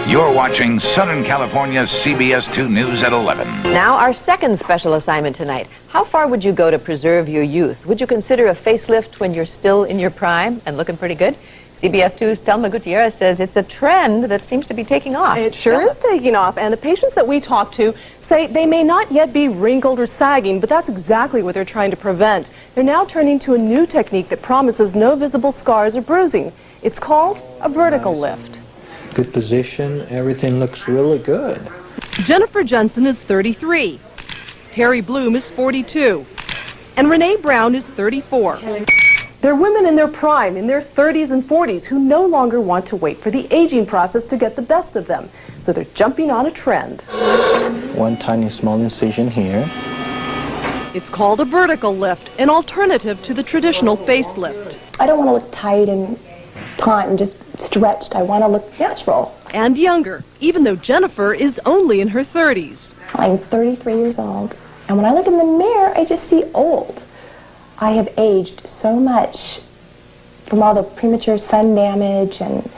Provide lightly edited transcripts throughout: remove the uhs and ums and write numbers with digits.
You're watching Southern California's CBS 2 News at 11. Now, our second special assignment tonight. How far would you go to preserve your youth? Would you consider a facelift when you're still in your prime and looking pretty good? CBS 2's Thelma Gutierrez says it's a trend that seems to be taking off. It sure is taking off, and the patients that we talk to say they may not yet be wrinkled or sagging, but that's exactly what they're trying to prevent. They're now turning to a new technique that promises no visible scars or bruising. It's called a vertical lift. Good position, everything looks really good. Jennifer Jensen is 33. Terry Bloom is 42. And Renee Brown is 34. They're women in their prime, in their 30s and 40s, who no longer want to wait for the aging process to get the best of them. So they're jumping on a trend. One tiny small incision here. It's called a vertical lift, an alternative to the traditional facelift. I don't want to look tight and taut and just stretched. I want to look natural. And younger, even though Jennifer is only in her 30s. I'm 33 years old, and when I look in the mirror, I just see old. I have aged so much from all the premature sun damage and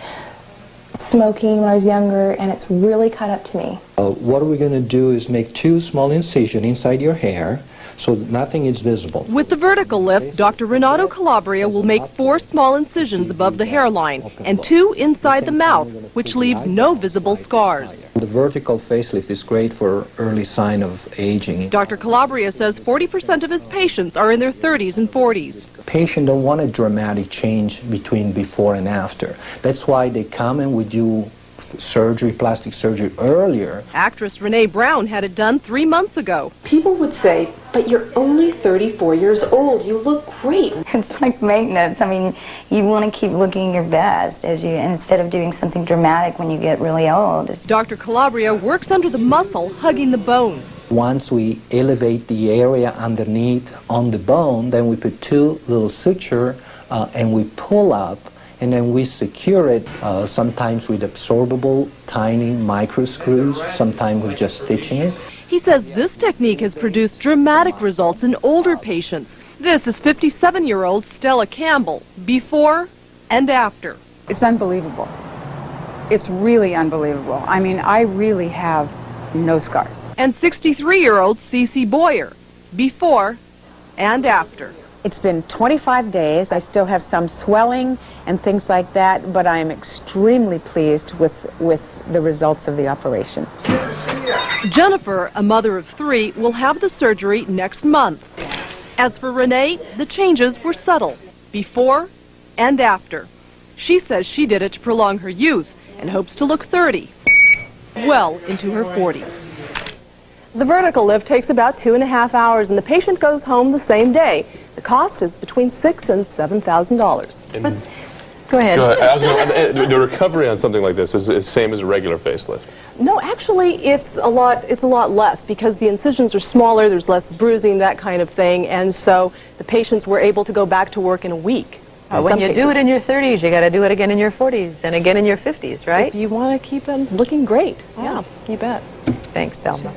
smoking when I was younger, and it's really caught up to me. What we're going to do is make two small incisions inside your hair so that nothing is visible. With the vertical lift, Dr. Renato Calabria will make 4 small incisions above the hairline and 2 inside the mouth, which leaves no visible scars. The vertical facelift is great for early sign of aging. Dr. Calabria says 40% of his patients are in their 30s and 40s. Patients don't want a dramatic change between before and after. That's why they come and we do surgery, plastic surgery earlier. Actress Renee Brown had it done 3 months ago. People would say, but you're only 34 years old. You look great. It's like maintenance. I mean, you want to keep looking your best instead of doing something dramatic when you get really old. Dr. Calabria works under the muscle, hugging the bone. Once we elevate the area underneath on the bone, then we put 2 little sutures and we pull up, and then we secure it, sometimes with absorbable tiny micro screws, sometimes with just stitching it. He says this technique has produced dramatic results in older patients. This is 57-year-old Stella Campbell, before and after. It's unbelievable. It's really unbelievable. I mean, I really have no scars. And 63-year-old Cece Boyer, before and after. It's been 25 days. I still have some swelling and things like that, but I am extremely pleased with the results of the operation. Jennifer, a mother of 3, will have the surgery next month. As for Renee, the changes were subtle, before and after. She says she did it to prolong her youth and hopes to look 30, well into her 40s. The vertical lift takes about 2.5 hours, and the patient goes home the same day. The cost is between $6,000 and $7,000. But go ahead. The recovery on something like this is the same as a regular facelift. No, actually, it's a lot less because the incisions are smaller. There's less bruising, that kind of thing, and so the patients were able to go back to work in a week. When you do it in your 30s, you got to do it again in your 40s and again in your 50s, right? If you want to keep them looking great. Yeah, you bet. Thanks, Thelma.